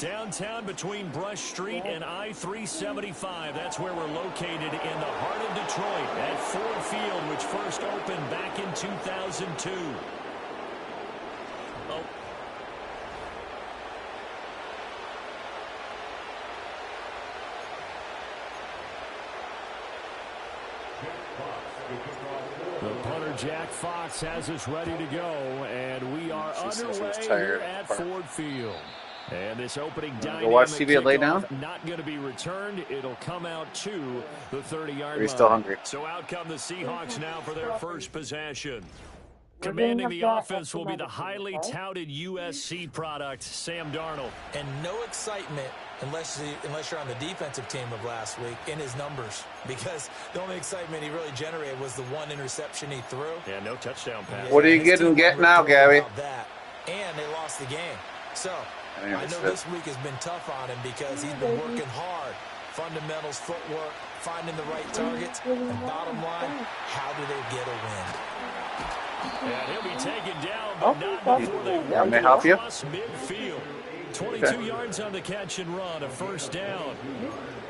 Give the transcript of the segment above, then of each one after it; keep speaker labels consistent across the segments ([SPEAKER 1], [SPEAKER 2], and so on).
[SPEAKER 1] Downtown between Brush Street and I-375. That's where we're located in the heart of Detroit at Ford Field, which first opened back in 2002. Oh. The punter, Jack Fox, has us ready to go, and we are underway here at Ford Field. And this opening dynamic kickoff not going to be returned. It'll come out to the 30-yard line.
[SPEAKER 2] Still hungry.
[SPEAKER 1] So out come the Seahawks now for their first possession. Commanding the offense will be the highly touted USC product, Sam Darnold.
[SPEAKER 3] And no excitement unless you're on the defensive team of last week in his numbers, because the only excitement he really generated was the one interception he threw.
[SPEAKER 1] Yeah, no touchdown pass.
[SPEAKER 2] What are you getting now, Gabby?
[SPEAKER 3] And they lost the game. So I know this week has been tough on him because he's been working hard. Fundamentals, footwork, finding the right targets, and bottom line, how do they get a win?
[SPEAKER 1] And he'll be taken down, but not before they work it across midfield. 22 yards on the catch and run, a first down.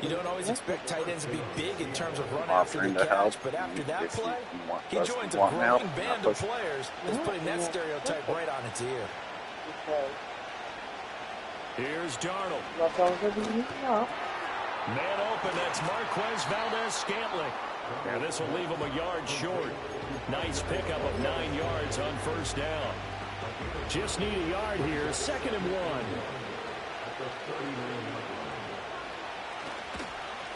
[SPEAKER 3] You don't always expect tight ends to be big in terms of run after the catch, but after that play, he joins a growing band of players that's putting that stereotype right on its ear.
[SPEAKER 1] Here's Darnold. Man open, that's Marquez Valdez-Scantling. And this will leave him a yard short. Nice pickup of 9 yards on first down. Just need a yard here, 2nd and 1.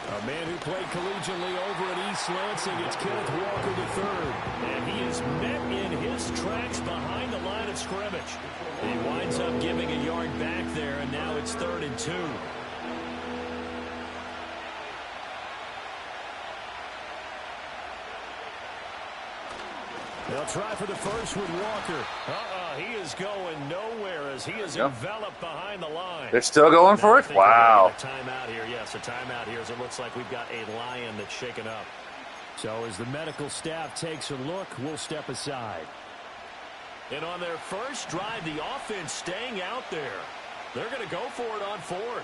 [SPEAKER 1] A man who played collegiately over at East Lansing, it's Kenneth Walker III. And he is met in his tracks behind the line of scrimmage. He winds up giving a yard back there, and now it's 3rd and 2. They'll try for the first with Walker. He is going nowhere as he is enveloped behind the line.
[SPEAKER 2] They're still going for it? Wow.
[SPEAKER 1] A timeout here. Yes, a timeout here as it looks like we've got a lion that's shaken up. So as the medical staff takes a look, we'll step aside. And on their first drive, the offense staying out there. They're going to go for it on 4th.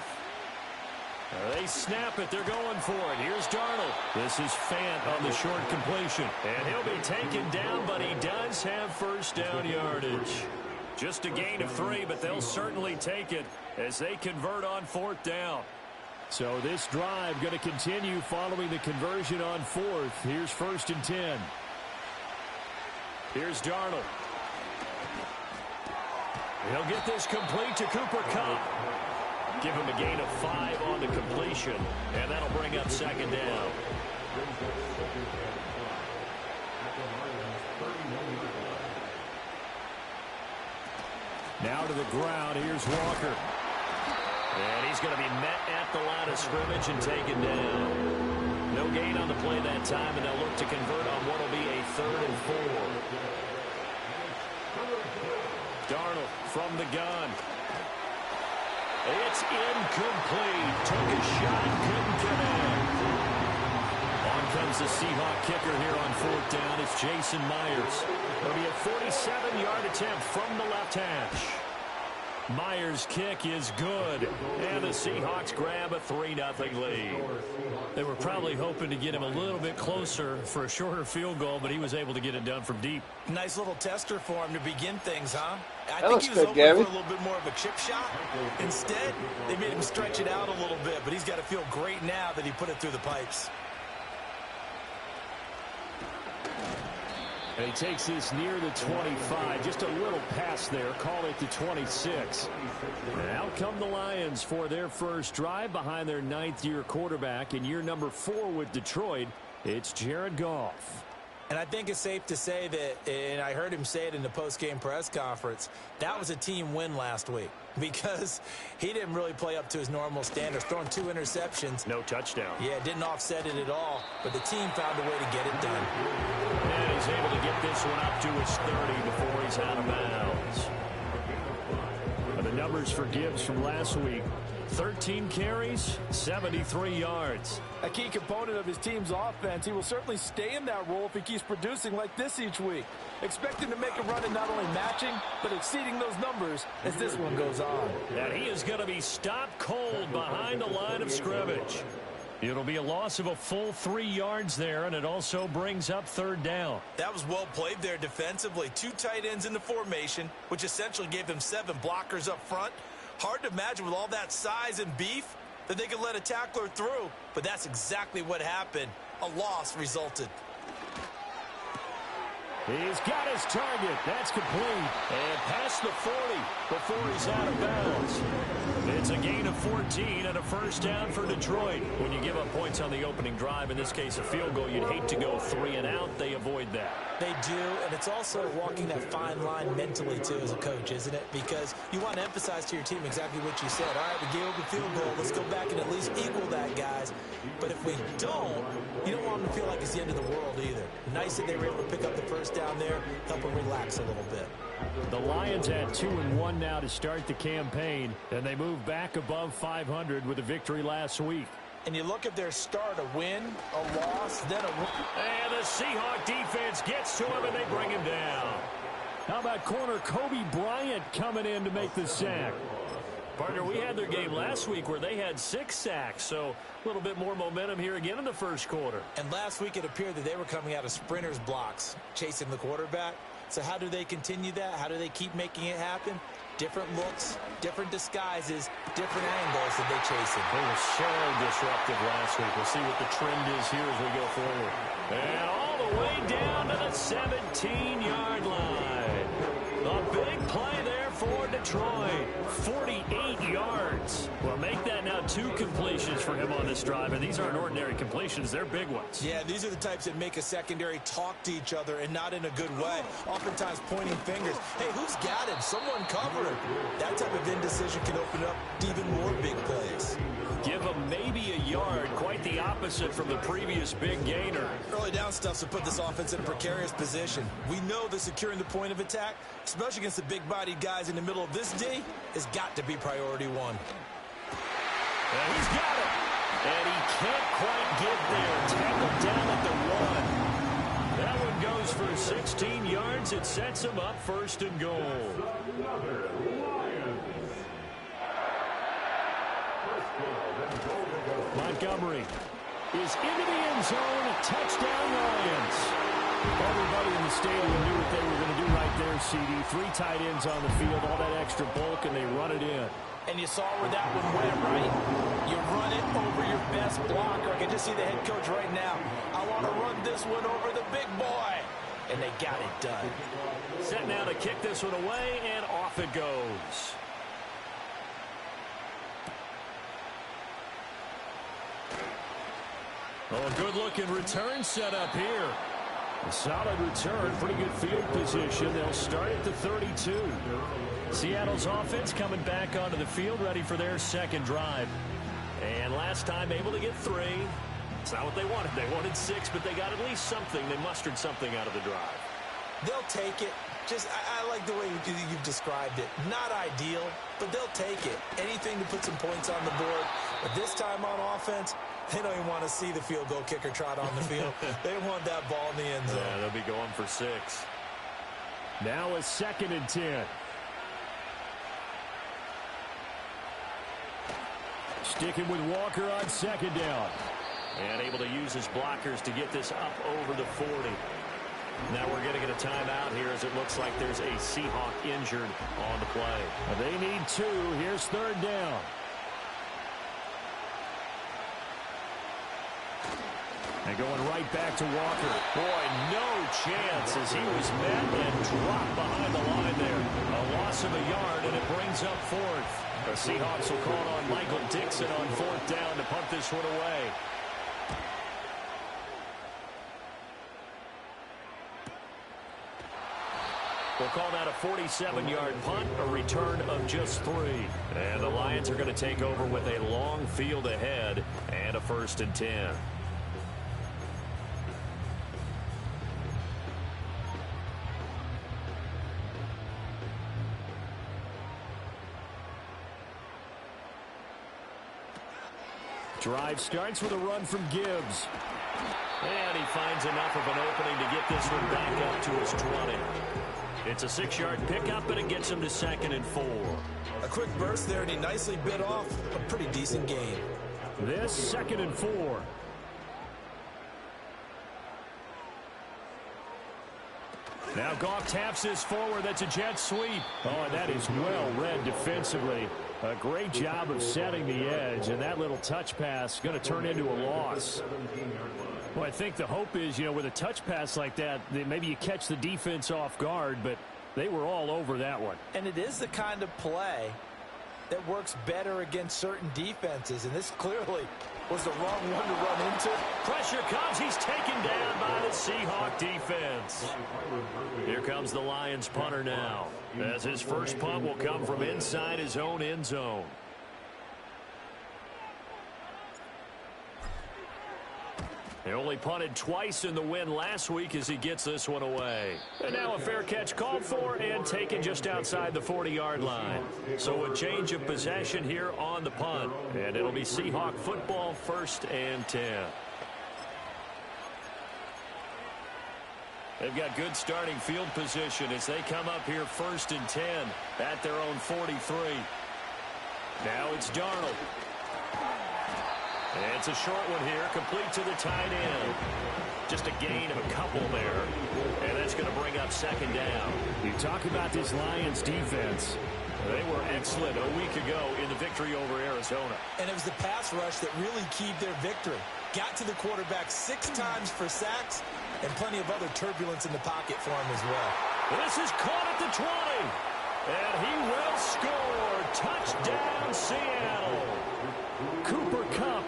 [SPEAKER 1] They snap it. They're going for it. Here's Darnold. This is Fant on the short completion. And he'll be taken down, but he does have first down yardage. Just a gain of 3, but they'll certainly take it as they convert on 4th down. So this drive going to continue following the conversion on 4th. Here's 1st and 10. Here's Darnold. He'll get this complete to Cooper Kupp. Give him a gain of 5 on the completion, and that'll bring up 2nd down. Now to the ground, here's Walker. And he's going to be met at the line of scrimmage and taken down. No gain on the play that time, and they'll look to convert on what will be a 3rd and 4. Darnold from the gun. It's incomplete. Took a shot, couldn't get in. On comes the Seahawk kicker here on 4th down. It's Jason Myers. It'll be a 47-yard attempt from the left hash. Myers' kick is good, and the Seahawks grab a 3-0 lead. They were probably hoping to get him a little bit closer for a shorter field goal, but he was able to get it done from deep.
[SPEAKER 3] Nice little tester for him to begin things, huh? I
[SPEAKER 2] think
[SPEAKER 3] he was hoping for a little bit more of a chip shot. Instead, they made him stretch it out a little bit, but he's got to feel great now that he put it through the pipes.
[SPEAKER 1] And he takes this near the 25. Just a little pass there. Call it the 26. And out come the Lions for their first drive behind their 9th-year quarterback in year number 4 with Detroit. It's Jared Goff.
[SPEAKER 3] And I think it's safe to say that, and I heard him say it in the post-game press conference, that was a team win last week because he didn't really play up to his normal standards, throwing 2 interceptions.
[SPEAKER 1] No touchdown.
[SPEAKER 3] Yeah, didn't offset it at all, but the team found a way to get it done.
[SPEAKER 1] And he's able to get this one up to his 30 before he's out of bounds. And the numbers for Gibbs from last week, 13 carries, 73 yards.
[SPEAKER 3] A key component of his team's offense. He will certainly stay in that role if he keeps producing like this each week. Expect him to make a run in not only matching, but exceeding those numbers as this one goes on.
[SPEAKER 1] And he is going to be stopped cold behind the line of scrimmage. It'll be a loss of a full 3 yards there, and it also brings up third down.
[SPEAKER 3] That was well played there defensively. 2 tight ends in the formation, which essentially gave them 7 blockers up front. Hard to imagine with all that size and beef that they could let a tackler through, but that's exactly what happened. A loss resulted.
[SPEAKER 1] He's got his target. That's complete. And past the 40 before he's out of bounds. It's a gain of 14 and a first down for Detroit. When you give up points on the opening drive, in this case a field goal, you'd hate to go 3 and out. They avoid that.
[SPEAKER 3] They do, and it's also walking that fine line mentally, too, as a coach, isn't it? Because you want to emphasize to your team exactly what you said. All right, we gave up a field goal. Let's go back and at least equal that, guys. But if we don't, you don't want them to feel like it's the end of the world either. Nice that they were able to pick up the first down there, help them relax a little bit.
[SPEAKER 1] The Lions at 2-1 now to start the campaign, and they move back above 500 with a victory last week.
[SPEAKER 3] And you look at their start, a win, a loss, then a win.
[SPEAKER 1] And the Seahawk defense gets to him, and they bring him down. How about corner Kobe Bryant coming in to make the sack? Partner, we had their game last week where they had 6 sacks, so a little bit more momentum here again in the first quarter.
[SPEAKER 3] And last week it appeared that they were coming out of sprinters blocks, chasing the quarterback. So how do they continue that? How do they keep making it happen? Different looks, different disguises, different angles that they chase in.
[SPEAKER 1] They were so disruptive last week. We'll see what the trend is here as we go forward. And all the way down to the 17-yard line. A big play there for Detroit. 48 yards. Well, make that now 2 completions for him on this drive. And these aren't ordinary completions. They're big ones.
[SPEAKER 3] Yeah, these are the types that make a secondary talk to each other and not in a good way. Oftentimes pointing fingers. Hey, who's got him? Someone cover him. That type of indecision can open up to even more big plays.
[SPEAKER 1] Give him maybe a yard. Quite the opposite from the previous big gainer.
[SPEAKER 3] Early down stuff to put this offense in a precarious position. We know that securing the point of attack, especially against the big-bodied guys in the middle of this D, has got to be priority 1.
[SPEAKER 1] And he's got it. And he can't quite get there. Tackled down at the 1. That one goes for 16 yards. It sets him up first and goal. Montgomery is into the end zone. Touchdown, Lions. Everybody in the stadium knew what they were going to do right there, CD. 3 tight ends on the field, all that extra bulk, and they run it in.
[SPEAKER 3] And you saw where that one went, right? You run it over your best blocker. I can just see the head coach right now. I want to run this one over the big boy. And they got it done.
[SPEAKER 1] Set now to kick this one away, and off it goes. Oh, a good-looking return set up here. A solid return, pretty good field position. They'll start at the 32. Seattle's offense coming back onto the field, ready for their second drive. And last time able to get 3. It's not what they wanted. They wanted 6, but they got at least something. They mustered something out of the drive.
[SPEAKER 3] They'll take it. Just, I like the way you've described it. Not ideal, but they'll take it. Anything to put some points on the board. But this time on offense, they don't even want to see the field goal kicker trot on the field. They want that ball in the end zone.
[SPEAKER 1] Yeah, they'll be going for 6. Now a 2nd and 10. Sticking with Walker on 2nd down. And able to use his blockers to get this up over the 40. Now we're going to get a timeout here as it looks like there's a Seahawk injured on the play. They need 2. Here's 3rd down. And going right back to Walker. Boy, no chance as he was met and dropped behind the line there. A loss of a yard, and it brings up 4th. The Seahawks will call on Michael Dixon on 4th down to punt this one away. We'll call that a 47-yard punt, a return of just 3. And the Lions are going to take over with a long field ahead and a 1st and 10. Drive starts with a run from Gibbs. And he finds enough of an opening to get this one back up to his 20. It's a 6-yard pickup, and it gets him to 2nd and 4.
[SPEAKER 3] A quick burst there, and he nicely bit off a pretty decent gain.
[SPEAKER 1] This 2nd and 4. Now Goff taps this forward. That's a jet sweep. Oh, and that is well read defensively. A great job of setting the edge, and that little touch pass is going to turn into a loss. Well, I think the hope is, with a touch pass like that, maybe you catch the defense off guard, but they were all over that one.
[SPEAKER 3] And it is the kind of play that works better against certain defenses, and this clearly was the wrong one to run into.
[SPEAKER 1] Pressure comes. He's taken down by the Seahawk defense. Here comes the Lions punter now, as his first punt will come from inside his own end zone. They only punted twice in the win last week as he gets this one away. And now a fair catch called for and taken just outside the 40-yard line. So a change of possession here on the punt. And it'll be Seahawk football, 1st and 10. They've got good starting field position as they come up here 1st and 10 at their own 43. Now it's Darnold. And it's a short one here, complete to the tight end. Just a gain of a couple there. And that's going to bring up 2nd down. You talk about this Lions defense. They were excellent a week ago in the victory over Arizona.
[SPEAKER 3] And it was the pass rush that really keyed their victory. Got to the quarterback 6 times for sacks and plenty of other turbulence in the pocket for him as well.
[SPEAKER 1] This is caught at the 20. And he will score. Touchdown, Seattle. Cooper Kupp,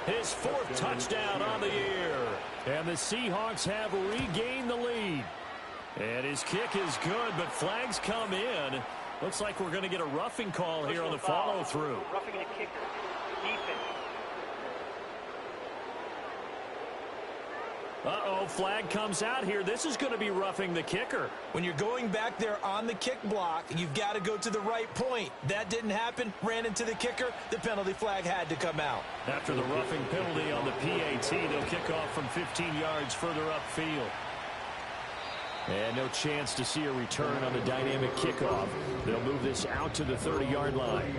[SPEAKER 1] his 4th touchdown on the year. And the Seahawks have regained the lead. And his kick is good, but flags come in. Looks like we're going to get a roughing call here on the follow-through.
[SPEAKER 4] Roughing the kicker. Defense.
[SPEAKER 1] Uh-oh, flag comes out here. This is going to be roughing the kicker.
[SPEAKER 3] When you're going back there on the kick block, you've got to go to the right point. That didn't happen. Ran into the kicker. The penalty flag had to come out.
[SPEAKER 1] After the roughing penalty on the PAT, they'll kick off from 15 yards further upfield. And no chance to see a return on the dynamic kickoff. They'll move this out to the 30-yard line.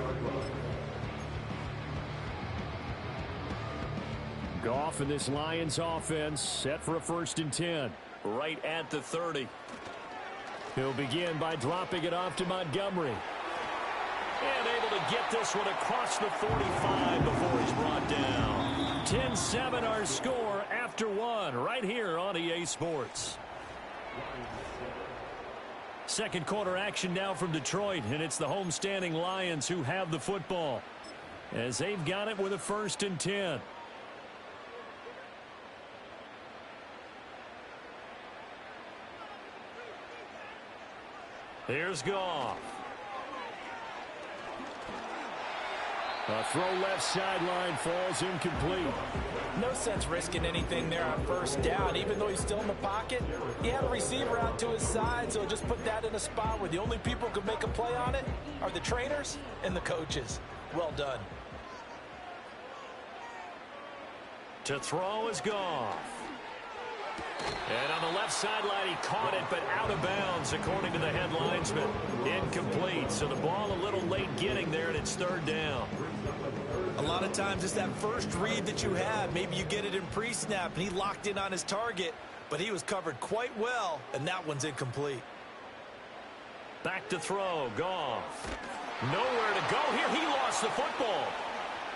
[SPEAKER 1] Goff and this Lions offense set for a 1st and 10. Right at the 30. He'll begin by dropping it off to Montgomery. And able to get this one across the 45 before he's brought down. 10-7 our score after 1 right here on EA Sports. Second quarter action now from Detroit, and it's the homestanding Lions who have the football as they've got it with a 1st and 10. Here's Goff. A throw left sideline falls incomplete.
[SPEAKER 3] No sense risking anything there on 1st down. Even though he's still in the pocket, he had a receiver out to his side, so just put that in a spot where the only people who can make a play on it are the trainers and the coaches. Well done.
[SPEAKER 1] To throw is Goff. And on the left sideline, he caught it, but out of bounds, according to the head linesman. Incomplete, so the ball a little late getting there, and it's 3rd down.
[SPEAKER 3] A lot of times it's that first read that you have. Maybe you get it in pre-snap, and he locked in on his target, but he was covered quite well, and that one's incomplete.
[SPEAKER 1] Back to throw, Goff. Nowhere to go here. He lost the football.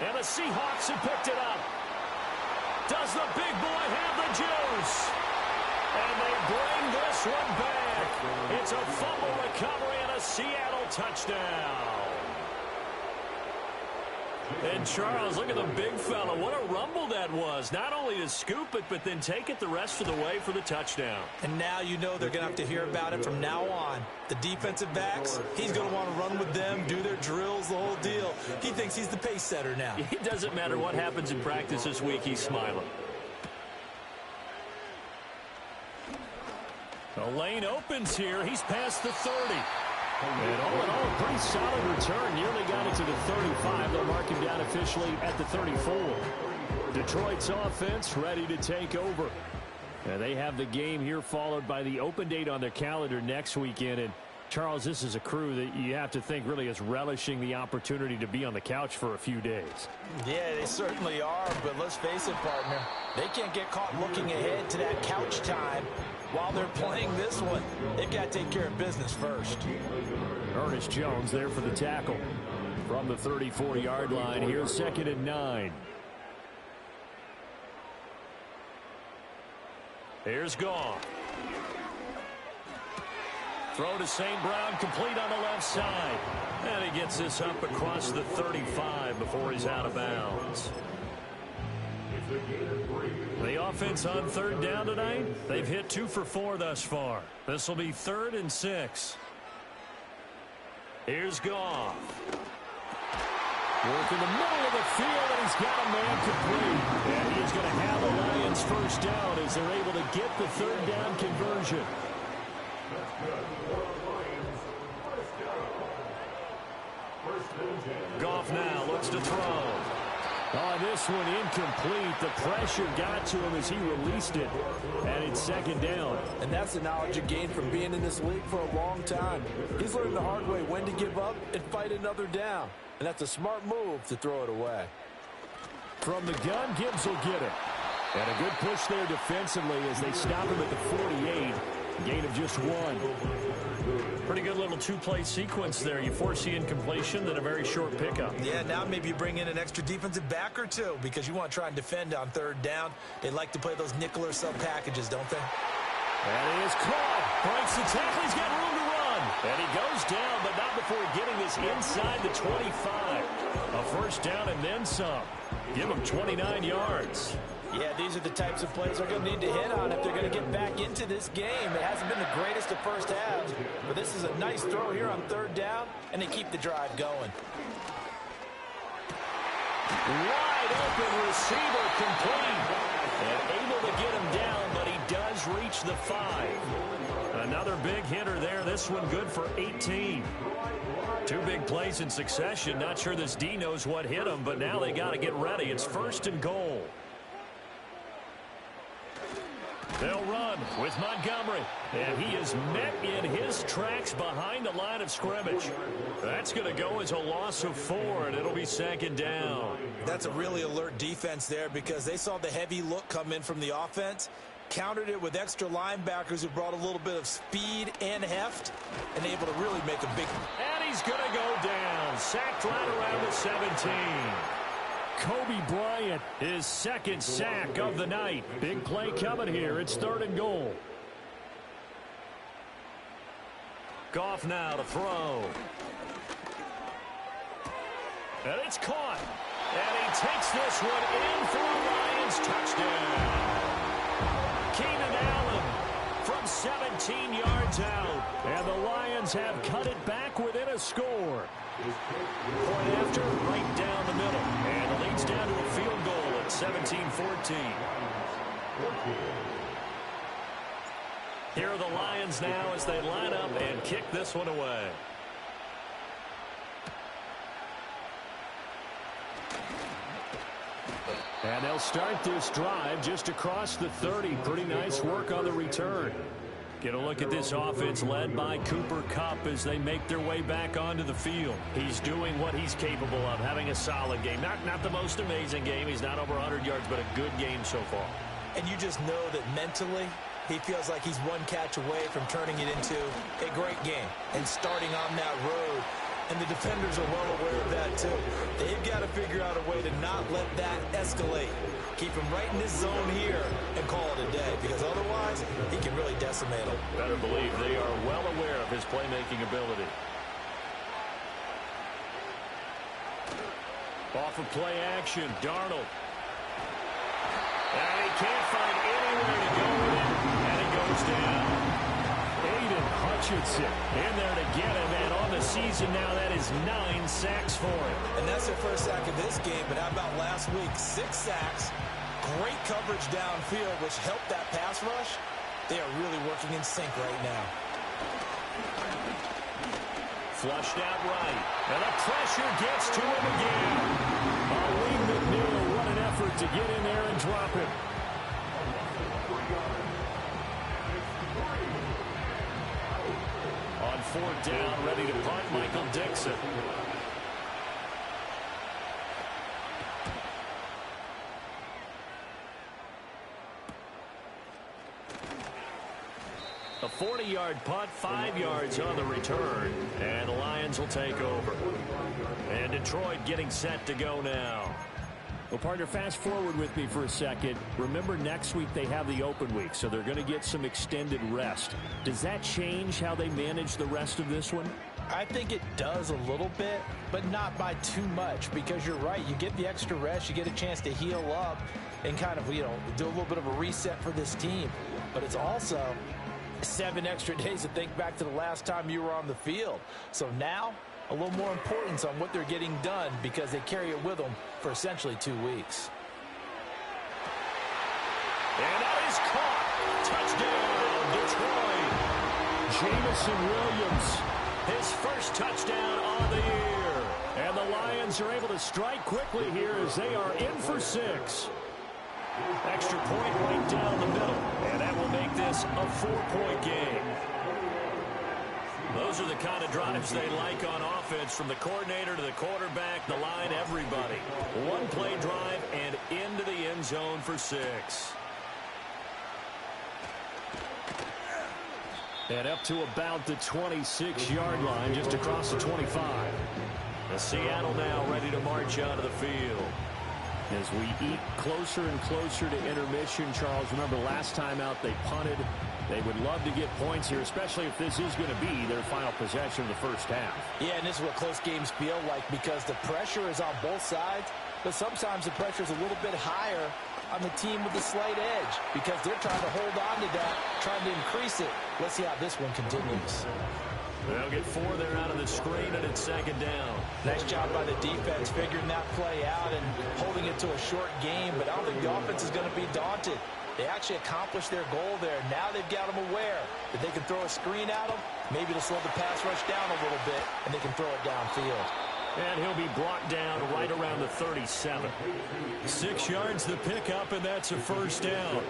[SPEAKER 1] And the Seahawks have picked it up. Does the big boy have the juice? And they bring this one back. It's a fumble recovery and a Seattle touchdown. And Charles, look at the big fella. What a rumble that was. Not only to scoop it, but then take it the rest of the way for the touchdown.
[SPEAKER 3] And now you know they're going to have to hear about it from now on. The defensive backs, he's going to want to run with them, do their drills, the whole deal. He thinks he's the pace setter now.
[SPEAKER 1] It doesn't matter what happens in practice this week, he's smiling. The lane opens here. He's past the 30. And all in all, a pretty solid return. Nearly got it to the 35. They'll mark him down officially at the 34. Detroit's offense ready to take over. And they have the game here followed by the open date on their calendar next weekend. And Charles, this is a crew that you have to think really is relishing the opportunity to be on the couch for a few days.
[SPEAKER 3] Yeah, they certainly are, but let's face it, partner. They can't get caught looking ahead to that couch time while they're playing this one. They've got to take care of business first.
[SPEAKER 1] Ernest Jones there for the tackle. From the 34-yard line, here's 2nd and 9. Here's Goff. Throw to St. Brown, complete on the left side. And he gets this up across the 35 before he's out of bounds. The offense on 3rd down tonight, they've hit 2 for 4 thus far. This will be 3rd and 6. Here's Goff. Work in the middle of the field, and he's got a man complete. And he's going to have the Lions first down as they're able to get the 3rd down conversion. Goff now looks to throw. On this one, incomplete. The pressure got to him as he released it. And it's 2nd down.
[SPEAKER 3] And that's the knowledge he gained from being in this league for a long time. He's learned the hard way when to give up and fight another down. And that's a smart move to throw it away.
[SPEAKER 1] From the gun, Gibbs will get it. And a good push there defensively as they stop him at the 48. Gain of just 1. Pretty good little 2-play sequence there. You force the incompletion, then a very short pickup.
[SPEAKER 3] Yeah, now maybe you bring in an extra defensive back or two because you want to try and defend on 3rd down. They like to play those nickel or sub packages, don't they?
[SPEAKER 1] And he is caught. Breaks the tackle. He's got room to run. And he goes down, but not before getting this inside the 25. A first down and then some. Give him 29 yards.
[SPEAKER 3] Yeah, these are the types of plays they're going to need to hit on if they're going to get back into this game. It hasn't been the greatest of first halves, but this is a nice throw here on 3rd down, and they keep the drive going.
[SPEAKER 1] Wide open receiver complete. And able to get him down, but he does reach the 5. Another big hitter there. This one good for 18. 2 big plays in succession. Not sure this D knows what hit him, but now they got to get ready. It's 1st and goal. They'll run with Montgomery, and he is met in his tracks behind the line of scrimmage. That's going to go as a loss of 4, and it'll be 2nd down.
[SPEAKER 3] That's a really alert defense there because they saw the heavy look come in from the offense, countered it with extra linebackers who brought a little bit of speed and heft, and able to really make a big...
[SPEAKER 1] And he's going to go down, sacked right around the 17. Kobe Bryant, his 2nd sack of the night. Big play coming here. It's 3rd and goal. Goff now to throw. And it's caught. And he takes this one in for a Lions touchdown. Keenan Allen from 17 yards out. And the Lions have cut it back within a score. Point after, right down the middle. And it leads down to a field goal at 17-14. Here are the Lions now as they line up and kick this one away. And they'll start this drive just across the 30. Pretty nice work on the return. Get a look at this offense led by Cooper Kupp as they make their way back onto the field. He's doing what he's capable of, having a solid game. Not the most amazing game. He's not over 100 yards, but a good game so far.
[SPEAKER 3] And you just know that mentally he feels like he's one catch away from turning it into a great game and starting on that road. And the defenders are well aware of that too. They've got to figure out a way to not let that escalate. Keep him right in this zone here and call it a day, because otherwise he can really decimate them.
[SPEAKER 1] Better believe they are well aware of his playmaking ability. Off of play action, Darnold. And he can't find anywhere to go with it, and he goes down. Aiden Hutchinson in there to get him, and on the season now, that is 9 sacks for him.
[SPEAKER 3] And that's their first sack of this game, but how about last week? 6 sacks, great coverage downfield, which helped that pass rush. They are really working in sync right now.
[SPEAKER 1] Flushed out right. And the pressure gets to him again. Lee McNeil, what an effort to get in there and drop it. On fourth down, ready to punt, Michael Dixon. A 40-yard punt, 5 yards on the return, and the Lions will take over. And Detroit getting set to go now. Well, partner, fast forward with me for a second. Remember, next week they have the open week, so they're going to get some extended rest. Does that change how they manage the rest of this one?
[SPEAKER 3] I think it does a little bit, but not by too much, because you're right. You get the extra rest, you get a chance to heal up and kind of, do a little bit of a reset for this team. But it's also 7 extra days to think back to the last time you were on the field. So now, a little more importance on what they're getting done because they carry it with them for essentially 2 weeks.
[SPEAKER 1] And that is caught. Touchdown, Detroit. Jameson Williams, his first touchdown on the year. And the Lions are able to strike quickly here as they are in for 6. Extra point right down the middle, and that will make this a 4-point game. Those are the kind of drives they like on offense, from the coordinator to the quarterback, the line, everybody. One-play drive and into the end zone for 6. And up to about the 26-yard line, just across the 25. The Seattle now ready to march out of the field. As we eat closer and closer to intermission, Charles, remember last time out they punted. They would love to get points here, especially if this is going to be their final possession of the first half. Yeah, and this is what close games feel like because the pressure is on both sides, but sometimes the pressure is a little bit higher on the team with the slight edge because they're trying to hold on to that, trying to increase it. Let's see how this one continues. They'll get 4 there out of the screen, and it's second down. Nice job by the defense figuring that play out and holding it to a short game, but I don't think the offense is going to be daunted. They actually accomplished their goal there. Now they've got them aware that they can throw a screen at them. Maybe to slow the pass rush down a little bit, and they can throw it downfield. And he'll be brought down right around the 37. 6 yards the pickup, and that's a first down.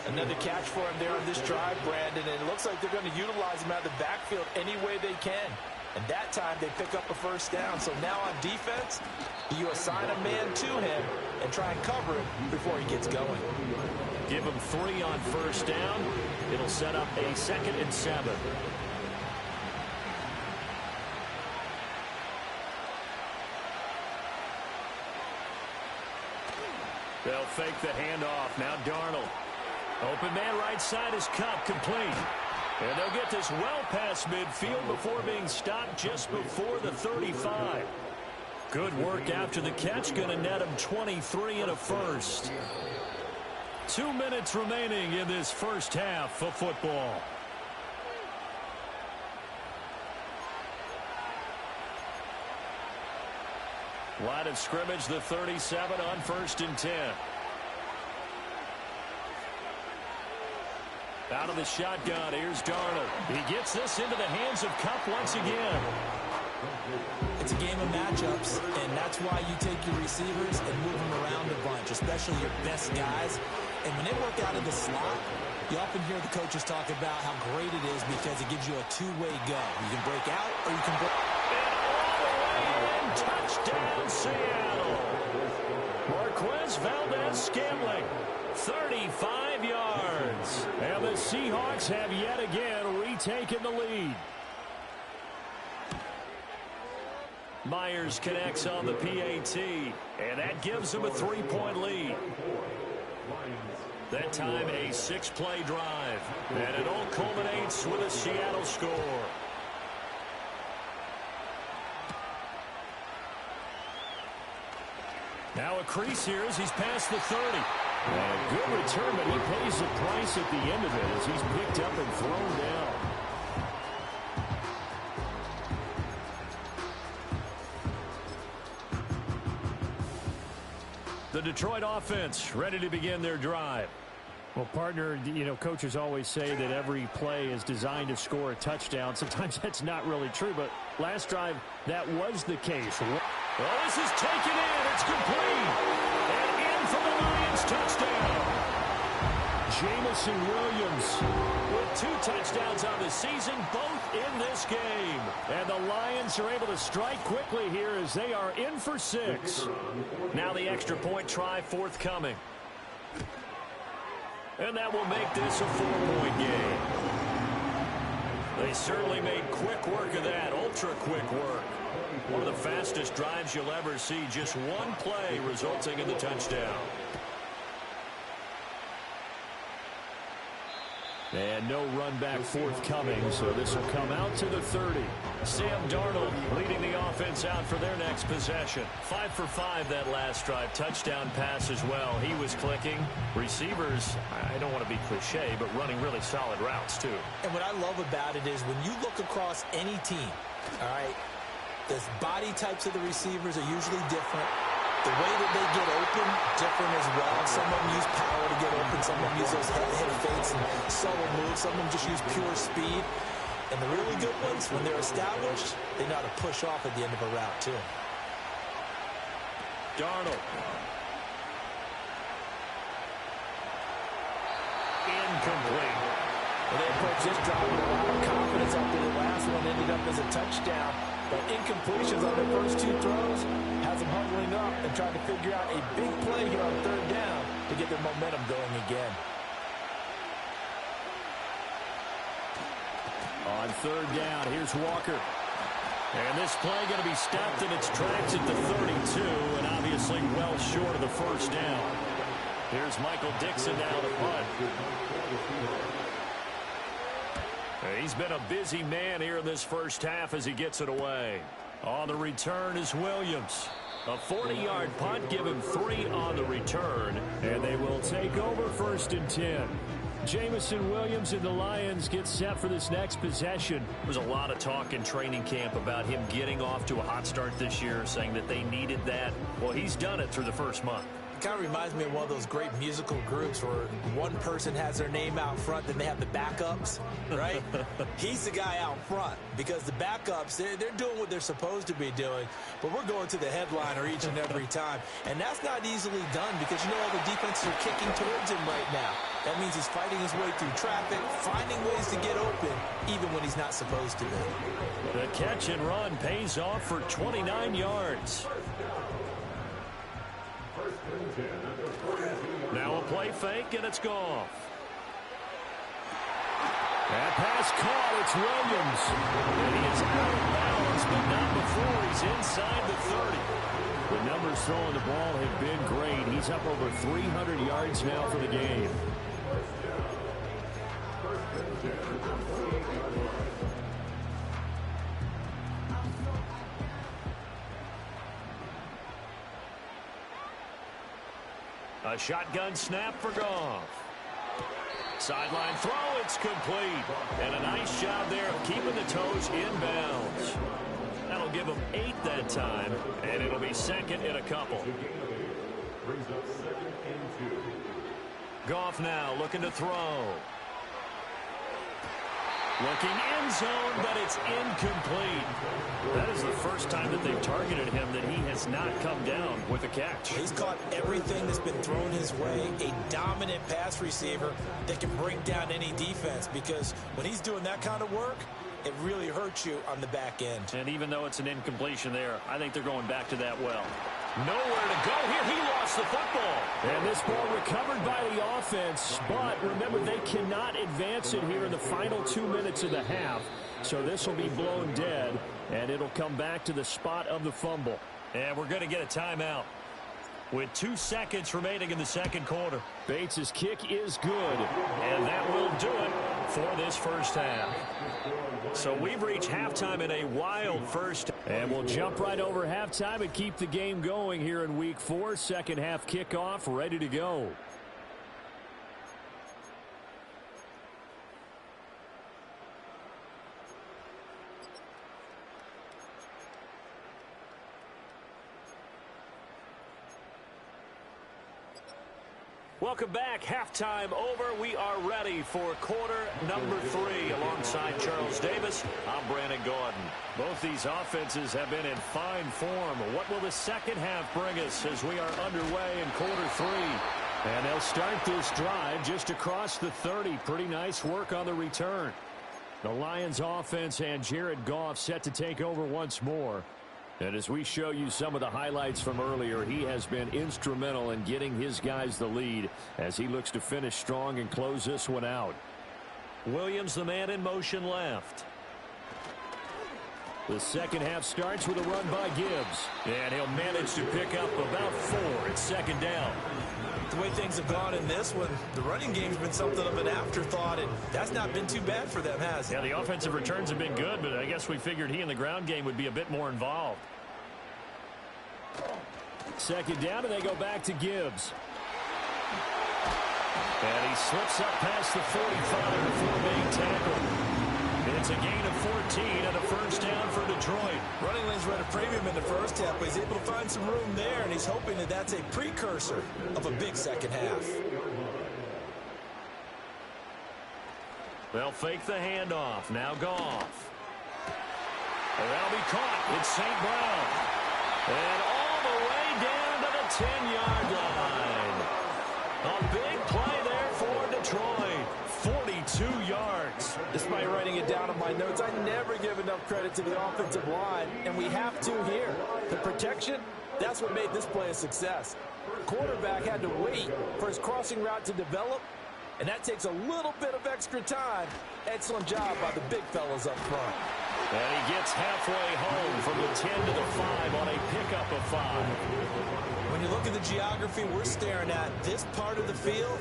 [SPEAKER 1] Another catch for him there on this drive, Brandon, and it looks like they're going to utilize him out of the backfield any way they can. And that time they pick up a first down. So now on defense, you assign a man to him and try and cover him before he gets going. Give him 3 on first down. It'll set up a 2nd and 7. They'll fake the handoff. Now Darnold. Open man right side is Kupp, complete. And they'll get this well past midfield before being stopped just before the 35. Good work after the catch. Going to net him 23 and a first. 2 minutes remaining in this first half of football. Line of scrimmage, the 37 on 1st and 10. Out of the shotgun, here's Darnold. He gets this into the hands of Kupp once again. It's a game of matchups, and that's why you take your receivers and move them around a bunch, especially your best guys. And when they work out of the slot, you often hear the coaches talk about how great it is because it gives you a two-way go. You can break out or you can break. And all the way in, touchdown, Seattle. Marquez Valdez-Scantling, 35 yards. And the Seahawks have yet again retaken the lead. Myers connects on the PAT, and that gives them a 3-point lead. That time a 6-play drive, and it all culminates with a Seattle score. Now a crease here as he's past the 30. And good return, but he pays the price at the end of it as he's picked up and thrown down. The Detroit offense ready to begin their drive. Well, partner, coaches always say that every play is designed to score a touchdown. Sometimes that's not really true, but last drive, that was the case. Well, this is taken in. It's complete. And in for the Lions touchdown. Jamison Williams with 2 touchdowns on the season, both in this game. And the Lions are able to strike quickly here as they are in for 6. Now the extra point try forthcoming. And that will make this a 4-point game. They certainly made quick work of that, ultra-quick work. One of the fastest drives you'll ever see, just one play resulting in the touchdown. And no run back forthcoming, so this will come out to the 30. Sam Darnold leading the offense out for their next possession. 5 for 5 that last drive. Touchdown pass as well. He was clicking. Receivers, I don't want to be cliche, but running really solid routes too.
[SPEAKER 3] And what I love about it is when you look across any team, all right, the body types of the receivers are usually different. The way that they get open, different as well. Some of them use power to get open. Some of them use those head fakes and subtle moves. Some of them just use pure speed. And the really good ones, when they're established, they know how to push off at the end of a route, too.
[SPEAKER 1] Darnold. Incomplete.
[SPEAKER 3] Well, they approached this drive with a lot of confidence after the last one ended up as a touchdown. But incompletions on their first 2 throws has them huddling up and trying to figure out a big play here on 3rd down to get their momentum going again.
[SPEAKER 1] On 3rd down, here's Walker. And this play going to be stopped in its tracks at the 32, and obviously well short of the 1st down. Here's Michael Dixon now to punt. He's been a busy man here in this first half as he gets it away. On the return is Williams. A 40-yard punt, give him 3 on the return, and they will take over 1st and 10. Jamison Williams and the Lions get set for this next possession. There's a lot of talk in training camp about him getting off to a hot start this year, saying that they needed that. Well, he's done it through the first month.
[SPEAKER 3] It kind of reminds me of one of those great musical groups where one person has their name out front, then they have the backups, right? He's the guy out front because the backups, they're doing what they're supposed to be doing, but we're going to the headliner each and every time. And that's not easily done because, all the defenses are kicking towards him right now. That means he's fighting his way through traffic, finding ways to get open, even when he's not supposed to be.
[SPEAKER 1] The catch and run pays off for 29 yards. Now a play fake, and it's Goff. That pass caught. It's Williams. And he is out of bounds, but not before he's inside the 30. The numbers throwing the ball have been great. He's up over 300 yards now for the game. A shotgun snap for Goff. Sideline throw, it's complete. And a nice job there of keeping the toes in bounds. That'll give him 8 that time, and it'll be 2nd and a couple. Goff now looking to throw. Looking end zone, but it's incomplete. That is the first time that they've targeted him that he has not come down with a catch.
[SPEAKER 3] He's caught everything that's been thrown his way. A dominant pass receiver that can bring down any defense because when he's doing that kind of work, it really hurts you on the back end.
[SPEAKER 1] And even though it's an incompletion there, I think they're going back to that well. Nowhere to go here. He lost the football. And this ball recovered by the offense. But remember, they cannot advance it here in the final 2 minutes of the half. So this will be blown dead, and it'll come back to the spot of the fumble. And we're going to get a timeout with 2 seconds remaining in the second quarter. Bates' kick is good, and that will do it for this first half. So we've reached halftime in a wild first. And we'll jump right over halftime and keep the game going here in Week 4. Second half kickoff ready to go. Welcome back. Halftime over. We are ready for quarter number 3. Alongside Charles Davis, I'm Brandon Gordon. Both these offenses have been in fine form. What will the second half bring us as we are underway in quarter 3? And they'll start this drive just across the 30. Pretty nice work on the return. The Lions offense and Jared Goff set to take over once more. And as we show you some of the highlights from earlier, he has been instrumental in getting his guys the lead as he looks to finish strong and close this one out. Williams, the man in motion left. The second half starts with a run by Gibbs. And he'll manage to pick up about 4 at second down.
[SPEAKER 3] The way things have gone in this one, the running game's been something of an afterthought, and that's not been too bad for them, has it?
[SPEAKER 1] Yeah, the offensive returns have been good, but I guess we figured he in the ground game would be a bit more involved. Second down, and they go back to Gibbs. And he slips up past the 45 before being tackled. It's a gain of 14 and a first down for Detroit.
[SPEAKER 3] Running lanes were at a premium in the first half, but he's able to find some room there, and he's hoping that that's a precursor of a big second half.
[SPEAKER 1] They'll fake the handoff. Now Goff. And that'll be caught. It's St. Brown. And all the way down to the 10-yard line. A big play there for Detroit. 42 yards.
[SPEAKER 3] Despite writing it down in my notes, I never give enough credit to the offensive line, and we have to here. The protection, that's what made this play a success. Quarterback had to wait for his crossing route to develop, and that takes a little bit of extra time. Excellent job by the big fellas up front.
[SPEAKER 1] And he gets halfway home from the 10 to the 5 on a pickup of 5.
[SPEAKER 3] When you look at the geography we're staring at, this part of the field,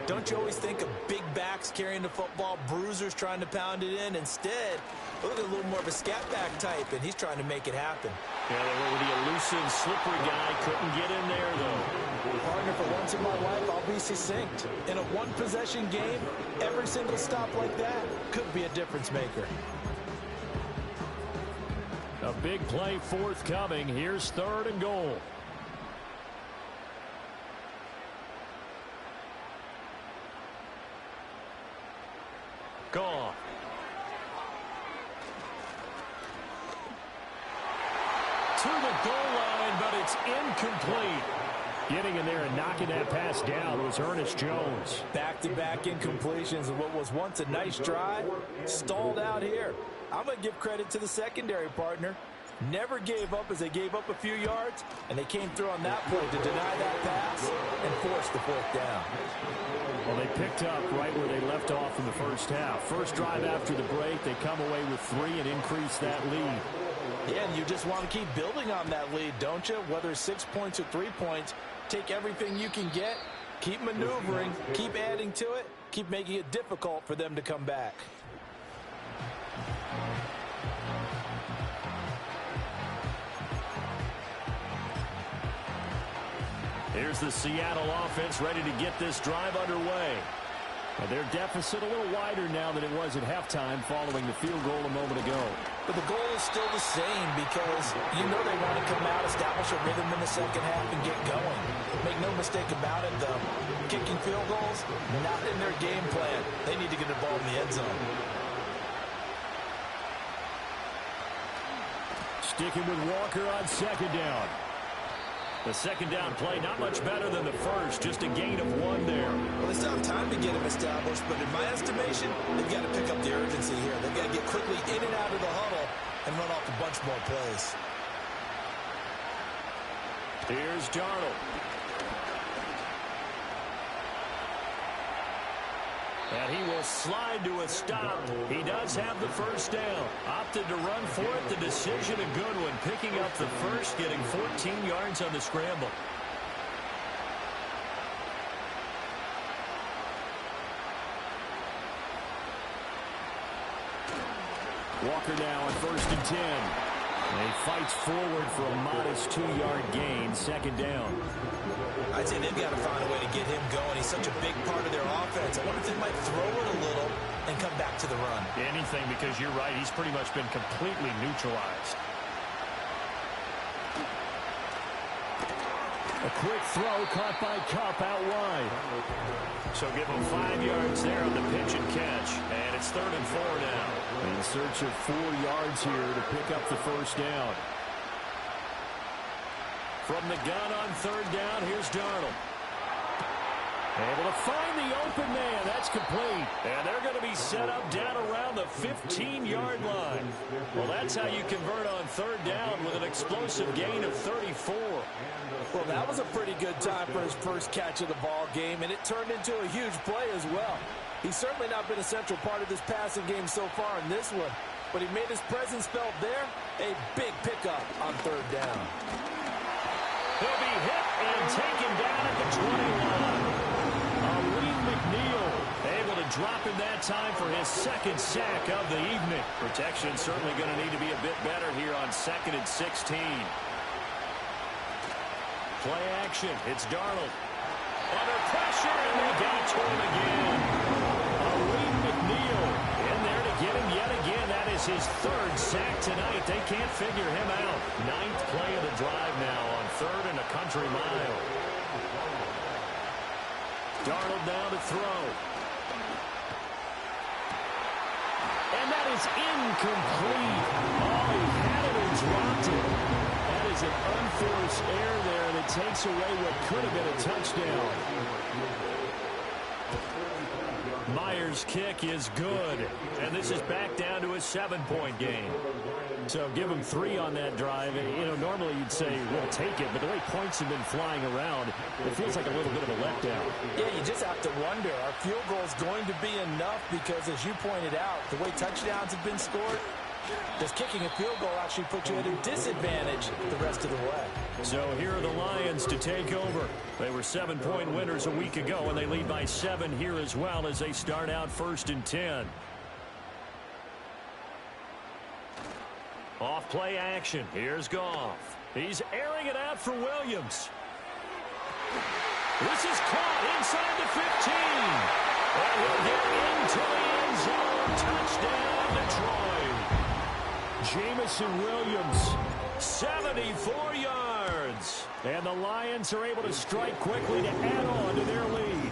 [SPEAKER 3] don't you always think of big backs carrying the football, bruisers trying to pound it in? Instead, look at a little more of a scat back type, and he's trying to make it happen.
[SPEAKER 1] Yeah, they were the elusive, slippery guy. Couldn't get in there, though.
[SPEAKER 3] Partner, for once in my life, I'll be succinct. In a one-possession game, every single stop like that could be a difference maker.
[SPEAKER 1] A big play forthcoming. Here's 3rd and goal. Goff. To the goal line, but it's incomplete. Getting in there and knocking that pass down was Ernest Jones.
[SPEAKER 3] Back-to-back incompletions of what was once a nice drive, stalled out here. I'm going to give credit to the secondary partner. Never gave up as they gave up a few yards, and they came through on that play to deny that pass and force the 4th down.
[SPEAKER 1] Well, they picked up right where they left off in the first half. First drive after the break, they come away with 3 and increase that lead.
[SPEAKER 3] Yeah, and you just want to keep building on that lead, don't you? Whether it's 6 points or 3 points, take everything you can get, keep maneuvering, keep adding to it, keep making it difficult for them to come back.
[SPEAKER 1] Here's the Seattle offense ready to get this drive underway. And their deficit a little wider now than it was at halftime following the field goal a moment ago.
[SPEAKER 3] But the goal is still the same because you know they want to come out, establish a rhythm in the second half, and get going. Make no mistake about it, though. Kicking field goals, not in their game plan. They need to get the ball in the end zone.
[SPEAKER 1] Sticking with Walker on second down. The second down play, not much better than the first, just a gain of 1 there.
[SPEAKER 3] Well, they still have time to get him established, but in my estimation, they've got to pick up the urgency here. They've got to get quickly in and out of the huddle and run off a bunch more plays.
[SPEAKER 1] Here's Darnold. And he will slide to a stop. He does have the first down. Opted to run for it. The decision a good one. Picking up the first, getting 14 yards on the scramble. Walker now on 1st and 10. And he fights forward for a modest 2-yard gain. Second down.
[SPEAKER 3] I'd say they've got to find a way to get him going. He's such a big part of their offense. I wonder if they might throw it a little and come back to the run.
[SPEAKER 1] Anything, because you're right. He's pretty much been completely neutralized. A quick throw caught by Kupp out wide. So give him 5 yards there on the pitch and catch. And it's 3rd and 4 now. In search of 4 yards here to pick up the first down. From the gun on 3rd down, here's Darnold. Able to find the open man. That's complete. And they're going to be set up down around the 15-yard line. Well, that's how you convert on 3rd down with an explosive gain of 34.
[SPEAKER 3] Well, that was a pretty good time for his first catch of the ball game, and it turned into a huge play as well. He's certainly not been a central part of this passing game so far in this one, but he made his presence felt there. A big pickup on 3rd down.
[SPEAKER 1] He'll be hit and taken down at the 20-line. Aleem McNeil able to drop him that time for his 2nd sack of the evening. Protection certainly going to need to be a bit better here on 2nd and 16. Play action. It's Darnold. Under pressure, and they got to him again. Aleem McNeil in there to get him yet again. That is his 3rd sack tonight. They can't figure him out. 9th play of the drive now on 3rd and a country mile. Darnold down to throw. And that is incomplete. Oh, he had it and dropped it. That is an unforced error there, and it takes away what could have been a touchdown. Myers' kick is good, and this is back down to a 7-point game. So give him 3 on that drive. You know, normally you'd say, we'll take it, but the way points have been flying around, it feels like a little bit of a letdown.
[SPEAKER 3] Yeah, you just have to wonder, are field goals going to be enough? Because as you pointed out, the way touchdowns have been scored, does kicking a field goal actually put you at a disadvantage the rest of the way?
[SPEAKER 1] So here are the Lions to take over. They were 7-point winners a week ago, and they lead by 7 here as well as they start out 1st and 10. Off play action. Here's Goff. He's airing it out for Williams. This is caught inside the 15. And he'll get into the end zone. Touchdown, Detroit. Jameson Williams, 74 yards. And the Lions are able to strike quickly to add on to their lead.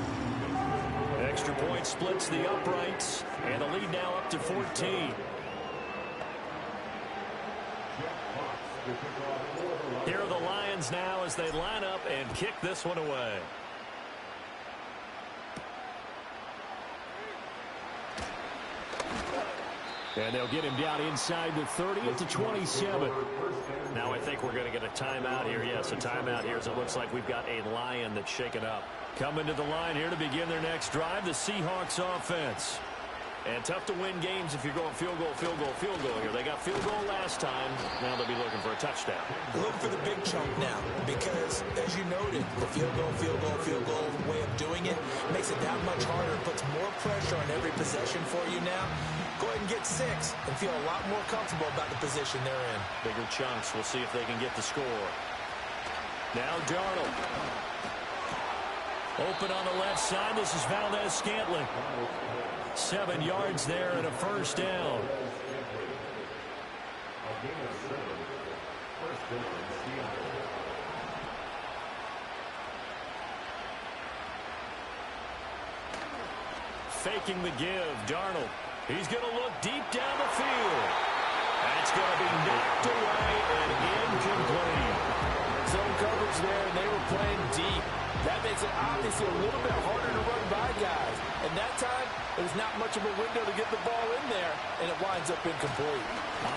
[SPEAKER 1] Extra point splits the uprights. And the lead now up to 14. Here are the Lions now as they line up and kick this one away. And they'll get him down inside the 30 at the 27. Now I think we're going to get a timeout here. Yes, a timeout here as it looks like we've got a Lion that's shaken up. Coming to the line here to begin their next drive, the Seahawks offense. And tough to win games if you're going field goal, field goal, field goal here. They got field goal last time. Now they'll be looking for a touchdown.
[SPEAKER 3] Look for the big chunk now because, as you noted, the field goal way of doing it makes it that much harder, puts more pressure on every possession for you now. Go ahead and get 6 and feel a lot more comfortable about the position they're in.
[SPEAKER 1] Bigger chunks. We'll see if they can get the score. Now Darnold. Open on the left side. This is Valdez-Scantling. 7 yards there and a first down. Faking the give, Darnold. He's going to look deep down the field. That's going to be knocked away and incomplete.
[SPEAKER 3] Zone coverage there, and they were playing deep. That makes it obviously a little bit harder to run by guys. And that time, there's not much of a window to get the ball in there, and it winds up incomplete.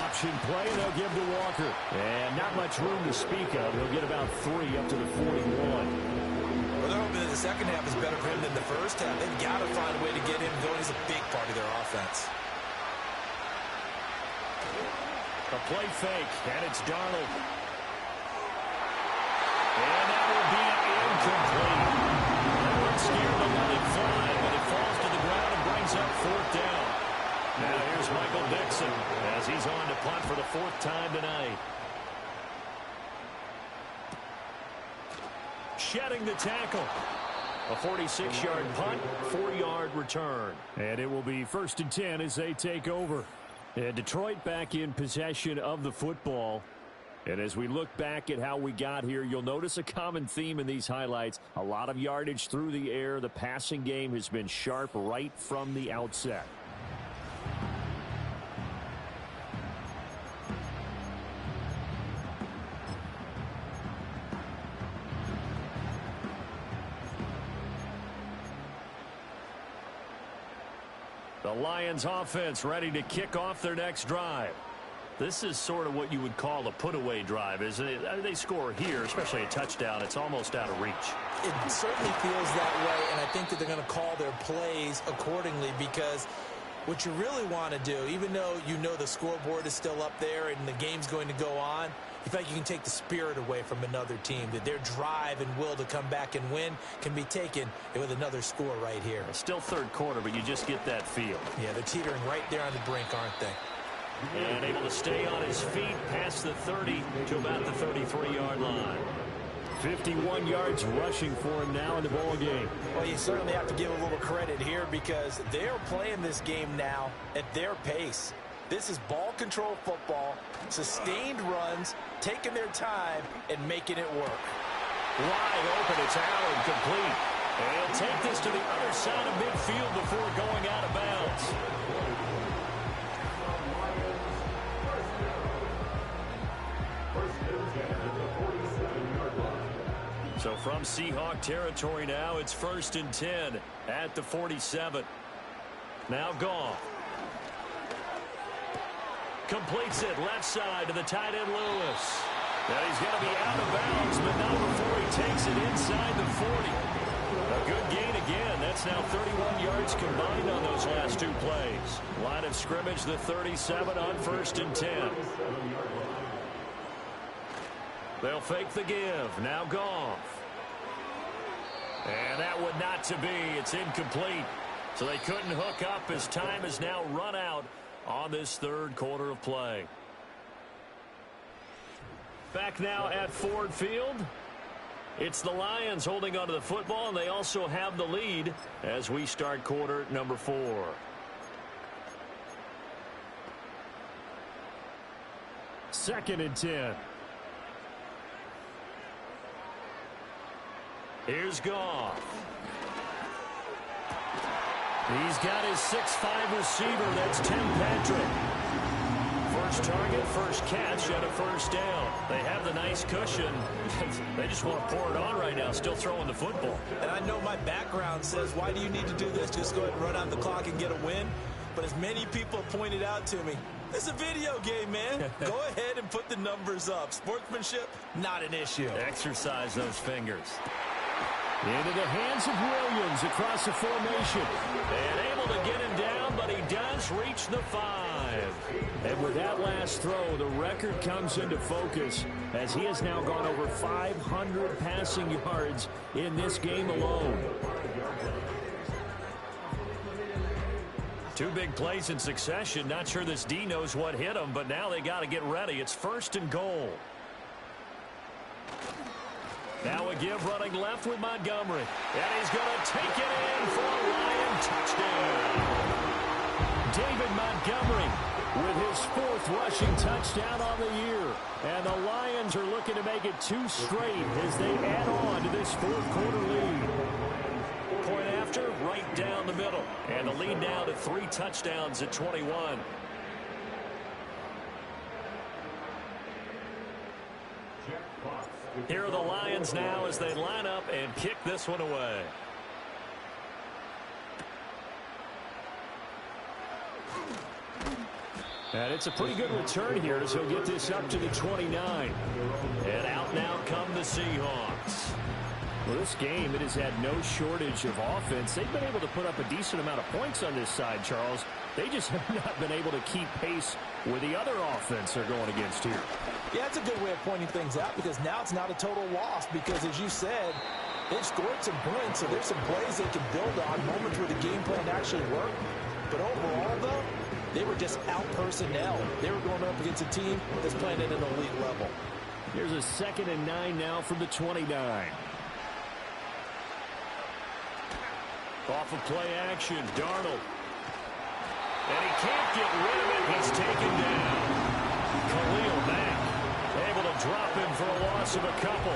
[SPEAKER 1] Option play, they'll give to Walker. And not much room to speak of. He'll get about 3 up to the 41.
[SPEAKER 3] Well, they're hoping that the second half is better for him than the first half. They've got to find a way to get him going. He's a big part of their offense.
[SPEAKER 1] A play fake, and it's Darnold. And that will be incomplete. That one scared to let it fly, but it falls to the ground and brings up 4th down. Now here's Michael Dixon as he's on to punt for the 4th time tonight. Shedding the tackle. A 46-yard punt, 4-yard return. And it will be 1st and 10 as they take over. And Detroit back in possession of the football. And as we look back at how we got here, you'll notice a common theme in these highlights. A lot of yardage through the air. The passing game has been sharp right from the outset. The Lions offense ready to kick off their next drive. This is sort of what you would call a put-away drive, isn't it? They score here, especially a touchdown. It's almost out of reach.
[SPEAKER 3] It certainly feels that way, and I think that they're going to call their plays accordingly because what you really want to do, even though you know the scoreboard is still up there and the game's going to go on, you feel like you can take the spirit away from another team, that their drive and will to come back and win can be taken with another score right here.
[SPEAKER 1] Still third quarter, but you just get that feel.
[SPEAKER 3] Yeah, they're teetering right there on the brink, aren't they?
[SPEAKER 1] And able to stay on his feet past the 30 to about the 33-yard line. 51 yards rushing for him now in the ball game.
[SPEAKER 3] Well, you certainly have to give a little credit here because they're playing this game now at their pace. This is ball control football, sustained runs, taking their time, and making it work.
[SPEAKER 1] Wide open, it's Allen, complete. And he'll take this to the other side of midfield before going out of bounds. So from Seahawk territory now, it's 1st and 10 at the 47. Now Goff. Completes it left side to the tight end Lewis. Now he's going to be out of bounds, but not before he takes it inside the 40. A good gain again. That's now 31 yards combined on those last two plays. Line of scrimmage, the 37 on 1st and 10. They'll fake the give. Now Goff. And that one not to be. It's incomplete. So they couldn't hook up as time has now run out on this third quarter of play. Back now at Ford Field. It's the Lions holding onto the football, and they also have the lead as we start quarter number 4. Second and 10. Here's Goff. He's got his 6'5" receiver. That's Tim Patrick. First target, first catch, and a first down. They have the nice cushion. They just want to pour it on right now, still throwing the football.
[SPEAKER 3] And I know my background says, why do you need to do this? Just go ahead and run out the clock and get a win. But as many people pointed out to me, it's a video game, man. Go ahead and put the numbers up. Sportsmanship, not an issue.
[SPEAKER 1] Exercise those fingers. Into the hands of Williams across the formation. And able to get him down, but he does reach the 5. And with that last throw, the record comes into focus as he has now gone over 500 passing yards in this game alone. 2 big plays in succession. Not sure this D knows what hit him, but now they got to get ready. It's 1st and goal. Now a give running left with Montgomery. And he's going to take it in for a Lion touchdown. David Montgomery with his 4th rushing touchdown on the year. And the Lions are looking to make it 2 straight as they add on to this 4th quarter lead. Point after, right down the middle. And the lead now to 3 touchdowns at 21. Here are the Lions now as they line up and kick this one away. And it's a pretty good return here as he'll get this up to the 29. And out now come the Seahawks. Well, this game, it has had no shortage of offense. They've been able to put up a decent amount of points on this side, Charles. They just have not been able to keep pace with the other offense they're going against here.
[SPEAKER 3] Yeah, that's a good way of pointing things out because now it's not a total loss because, as you said, they've scored some points, so there's some plays they can build on, moments where the game plan actually worked. But overall, though, they were just out-personnel. They were going up against a team that's playing at an elite level.
[SPEAKER 1] Here's a 2nd and 9 now from the 29. Off of play action, Darnold. And he can't get rid of it. He's taken down. Khalil Mack able to They'll drop him for a loss of a couple.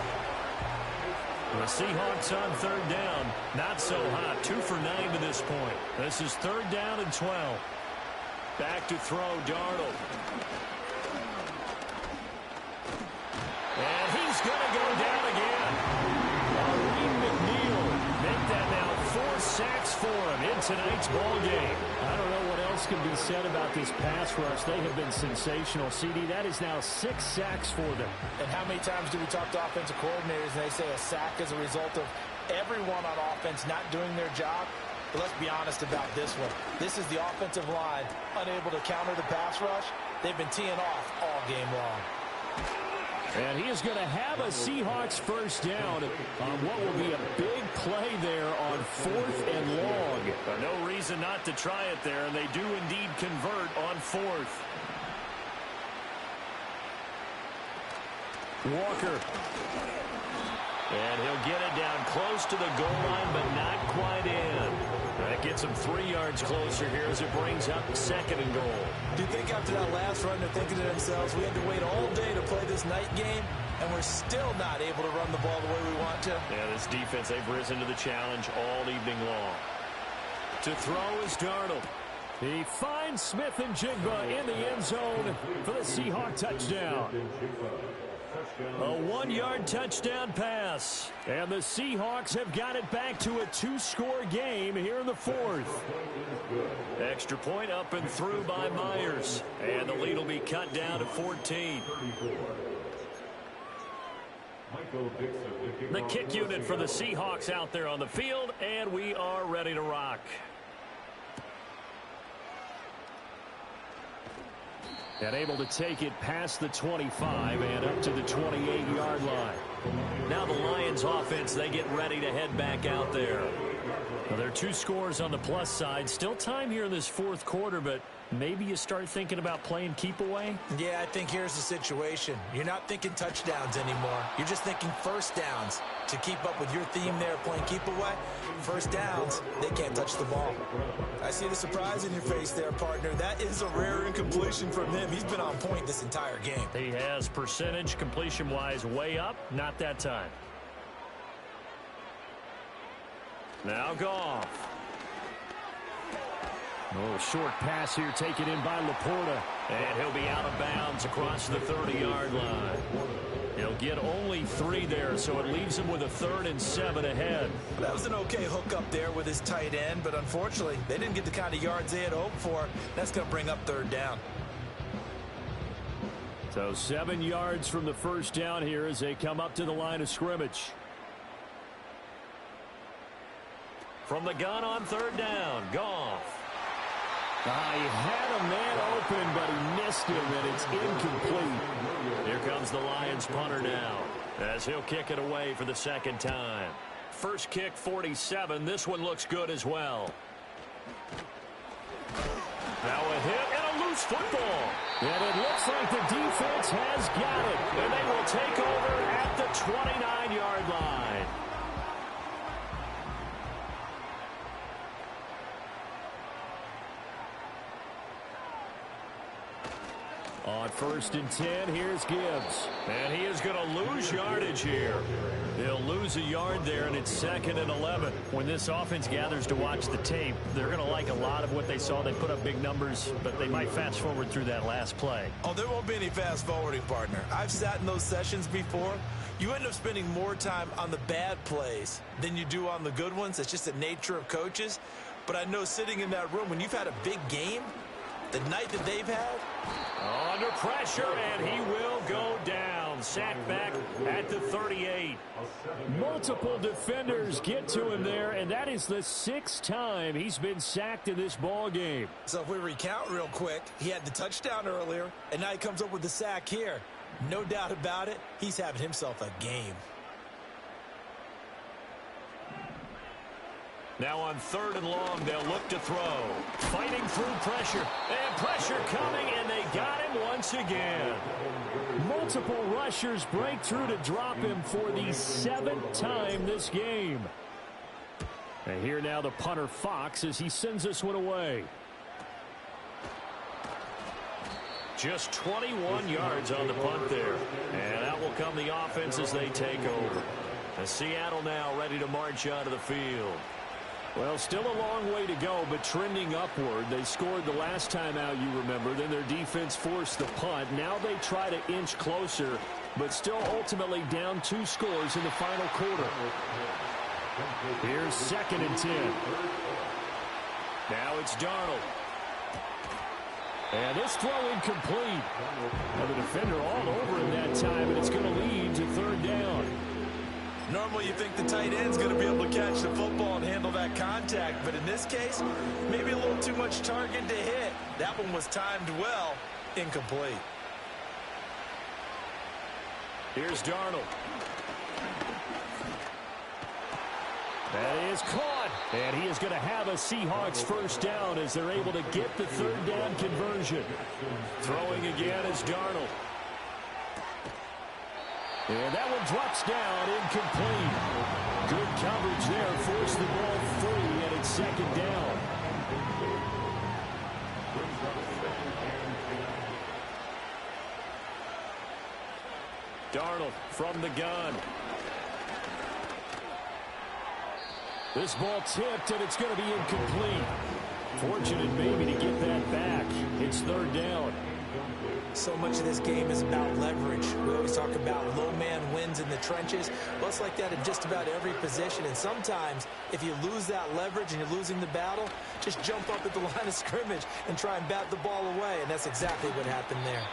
[SPEAKER 1] The Seahawks on third down. Not so hot. 2 for 9 to this point. This is third down and 12. Back to throw, Darnold. And he's going to go down again. Maureen McNeil make that now 4 sacks for him in tonight's ball game.
[SPEAKER 5] I don't know what else can be said about this pass rush. They have been sensational. CD, that is now 6 sacks for them.
[SPEAKER 3] And how many times do we talk to offensive coordinators and they say a sack is a result of everyone on offense not doing their job? But let's be honest about this one. This is the offensive line unable to counter the pass rush. They've been teeing off all game long.
[SPEAKER 5] And he is going to have a Seahawks first down on what will be a big play there on 4th and long.
[SPEAKER 1] No reason not to try it there, and they do indeed convert on 4th. Walker. And he'll get it down close to the goal line, but not quite in. That gets him 3 yards closer here as it brings up 2nd and goal.
[SPEAKER 3] Do you think after that last run they're thinking to themselves, we had to wait all day to play this night game, and we're still not able to run the ball the way we want to?
[SPEAKER 1] Yeah, this defense, they've risen to the challenge all evening long. To throw is Darnold.
[SPEAKER 5] He finds Smith and Jigba in the end zone for the Seahawk touchdown.
[SPEAKER 1] A 1-yard touchdown pass.
[SPEAKER 5] And the Seahawks have got it back to a 2-score game here in the 4th.
[SPEAKER 1] Extra point up and through by Myers. And the lead will be cut down to 14. The kick unit for the Seahawks out there on the field, and we are ready to rock.
[SPEAKER 5] And able to take it past the 25 and up to the 28-yard line.
[SPEAKER 1] Now the Lions offense, they get ready to head back out there.
[SPEAKER 5] Well, there are 2 scores on the plus side. Still time here in this 4th quarter, but maybe you start thinking about playing keep away?
[SPEAKER 3] Yeah, I think here's the situation. You're not thinking touchdowns anymore. You're just thinking first downs. To keep up with your theme there, playing keep away, first downs, they can't touch the ball. I see the surprise in your face there, partner. That is a rare incompletion from him. He's been on point this entire game.
[SPEAKER 1] He has percentage completion-wise way up. Not that time. Now Goff.
[SPEAKER 5] Oh, short pass here taken in by Laporta.
[SPEAKER 1] And he'll be out of bounds across the 30-yard line. He'll get only 3 there, so it leaves him with a 3rd and 7 ahead.
[SPEAKER 3] That was an okay hook up there with his tight end, but unfortunately, they didn't get the kind of yards they had hoped for. That's going to bring up 3rd down.
[SPEAKER 5] So 7 yards from the first down here as they come up to the line of scrimmage.
[SPEAKER 1] From the gun on 3rd down, Goff.
[SPEAKER 5] He had a man open, but he missed him, and it's incomplete.
[SPEAKER 1] Here comes the Lions punter now, as he'll kick it away for the 2nd time. First kick, 47. This one looks good as well. Now a hit and a loose football.
[SPEAKER 5] And it looks like the defense has got it.
[SPEAKER 1] And they will take over at the 29-yard line.
[SPEAKER 5] On 1st and 10, here's Gibbs.
[SPEAKER 1] And he is going to lose yardage here. He'll lose a yard there, and it's 2nd and 11.
[SPEAKER 5] When this offense gathers to watch the tape, they're going to like a lot of what they saw. They put up big numbers, but they might fast forward through that last play.
[SPEAKER 3] Oh, there won't be any fast forwarding, partner. I've sat in those sessions before. You end up spending more time on the bad plays than you do on the good ones. It's just the nature of coaches. But I know sitting in that room, when you've had a big game, the night that they've had,
[SPEAKER 1] under pressure, and he will go down. Sacked back at the 38.
[SPEAKER 5] Multiple defenders get to him there, and that is the 6th time he's been sacked in this ball game.
[SPEAKER 3] So if we recount real quick, he had the touchdown earlier, and now he comes up with the sack here. No doubt about it, he's having himself a game.
[SPEAKER 1] Now on 3rd and long, they'll look to throw. Fighting through pressure. And pressure coming, and they got him once again.
[SPEAKER 5] Multiple rushers break through to drop him for the 7th time this game. And here now the punter Fox as he sends this one away.
[SPEAKER 1] Just 21 yards on the punt there. And out out will come the offense as they take over. And Seattle now ready to march onto the field.
[SPEAKER 5] Well, still a long way to go, but trending upward. They scored the last time out, you remember. Then their defense forced the punt. Now they try to inch closer, but still ultimately down 2 scores in the final quarter. Here's 2nd and 10.
[SPEAKER 1] Now it's Darnold.
[SPEAKER 5] And this throw incomplete. Well, the defender all over him that time, and it's going to lead to 3rd down.
[SPEAKER 3] Normally you think the tight end's going to be able to catch the football and handle that contact, but in this case, maybe a little too much target to hit. That one was timed well, incomplete.
[SPEAKER 1] Here's Darnold.
[SPEAKER 5] That is caught, and he is going to have a Seahawks 1st down as they're able to get the 3rd down conversion.
[SPEAKER 1] Throwing again is Darnold.
[SPEAKER 5] And that one drops down, incomplete. Good coverage there, forced the ball free, and it's 2nd down.
[SPEAKER 1] Darnold from the gun.
[SPEAKER 5] This ball tipped, and it's going to be incomplete. Fortunate maybe to get that back. It's 3rd down.
[SPEAKER 3] So much of this game is about leverage. We always talk about low man wins in the trenches. Well, it's like that in just about every position. And sometimes, if you lose that leverage and you're losing the battle, just jump up at the line of scrimmage and try and bat the ball away. And that's exactly what happened there.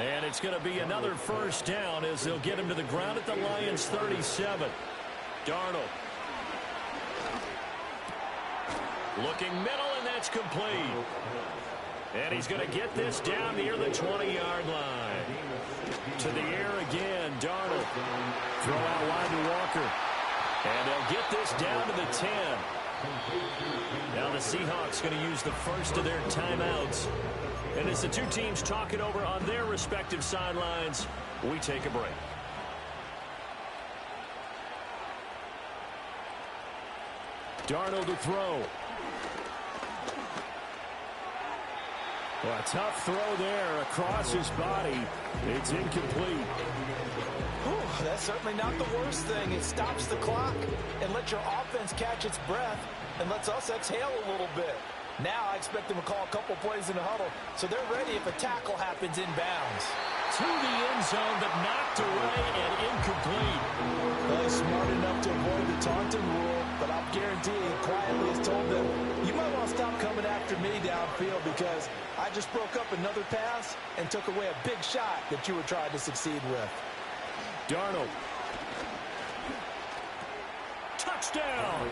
[SPEAKER 1] And it's going to be another 1st down as they'll get him to the ground at the Lions' 37. Darnold. Looking middle, and that's complete. And he's going to get this down near the 20-yard line. To the air again, Darnold. Throw out wide to Walker. And they'll get this down to the 10. Now the Seahawks going to use the first of their timeouts. And as the 2 teams talk it over on their respective sidelines, we take a break.
[SPEAKER 5] Darnold to throw. Well, a tough throw there across his body. It's incomplete.
[SPEAKER 3] Whew, that's certainly not the worst thing. It stops the clock and lets your offense catch its breath and lets us exhale a little bit. Now I expect them to call a couple plays in the huddle, so they're ready if a tackle happens inbounds.
[SPEAKER 5] To the end zone, but knocked away and incomplete.
[SPEAKER 3] Well, he's smart enough to avoid the taunting rule, but I'll guarantee he quietly has told them, you might want to stop coming after me downfield because I just broke up another pass and took away a big shot that you were trying to succeed with.
[SPEAKER 5] Darnold. Touchdown!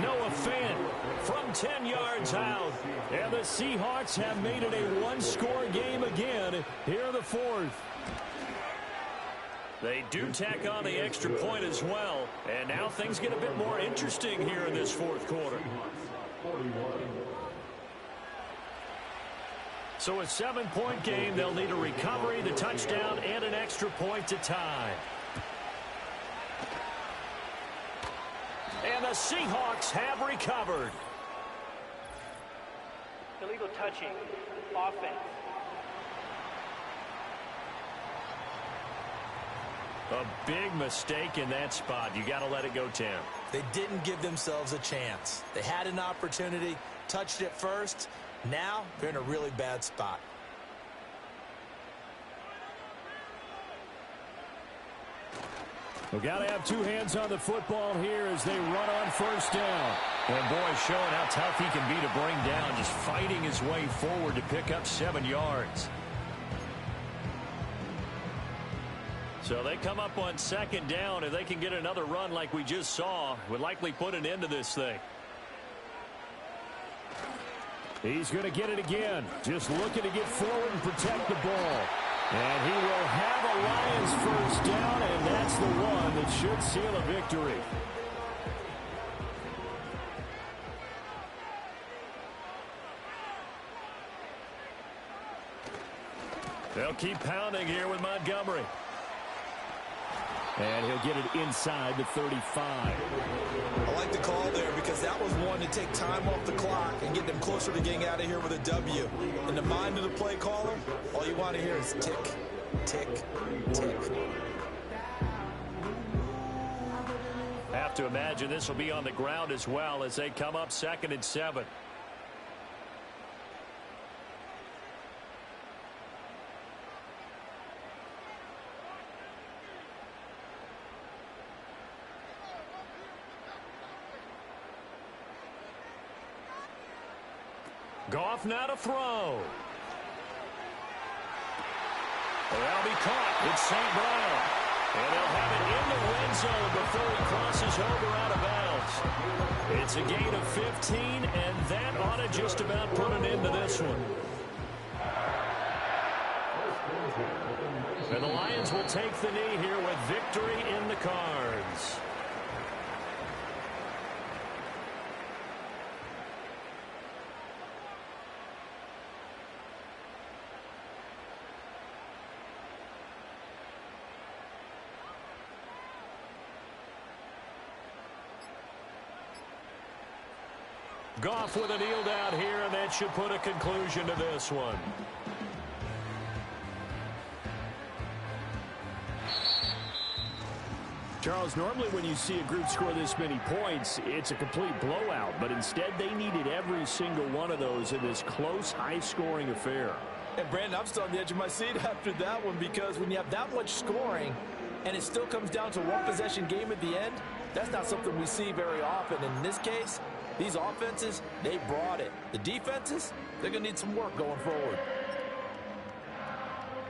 [SPEAKER 5] Noah Fant from 10 yards out. And the Seahawks have made it a 1-score game again here in the 4th.
[SPEAKER 1] They do tack on the extra point as well. And now things get a bit more interesting here in this 4th quarter. So a 7-point game. They'll need a recovery, the touchdown, and an extra point to tie. And the Seahawks have recovered.
[SPEAKER 4] Illegal touching. Offense.
[SPEAKER 1] A big mistake in that spot. You got to let it go, Tim.
[SPEAKER 3] They didn't give themselves a chance. They had an opportunity, touched it first. Now they're in a really bad spot.
[SPEAKER 5] We've got to have 2 hands on the football here as they run on 1st down.
[SPEAKER 1] And boy, showing how tough he can be to bring down, just fighting his way forward to pick up 7 yards. So they come up on 2nd down. If they can get another run like we just saw, would likely put an end to this thing.
[SPEAKER 5] He's going to get it again. Just looking to get forward and protect the ball. And he will have a Lions 1st down, and that's the one that should seal a victory.
[SPEAKER 1] They'll keep pounding here with Montgomery.
[SPEAKER 5] And he'll get it inside the 35.
[SPEAKER 3] I like the call there because that was one to take time off the clock and get them closer to getting out of here with a W. In the mind of the play caller, all you want to hear is tick, tick, tick.
[SPEAKER 1] to imagine this will be on the ground as well as they come up 2nd and 7. Goff now to throw. That'll be caught. It's St. Brown. And they'll have it in the red zone before he crosses over out of bounds. It's a gain of 15, and that ought to just about put an end to this one. And the Lions will take the knee here with victory in the cards. Goff with a kneel down here, and that should put a conclusion to this one.
[SPEAKER 5] Charles, normally when you see a group score this many points, it's a complete blowout. But instead, they needed every single one of those in this close, high-scoring affair.
[SPEAKER 3] And, Brandon, I'm still on the edge of my seat after that one because when you have that much scoring and it still comes down to one possession game at the end, that's not something we see very often. In this case, these offenses, they brought it. The defenses, they're going to need some work going forward.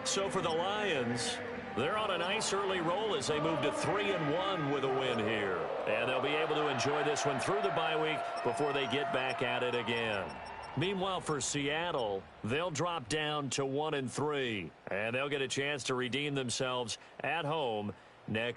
[SPEAKER 1] So for the Lions, they're on a nice early roll as they move to 3-1 with a win here. And they'll be able to enjoy this one through the bye week before they get back at it again. Meanwhile, for Seattle, they'll drop down to 1-3. And they'll get a chance to redeem themselves at home next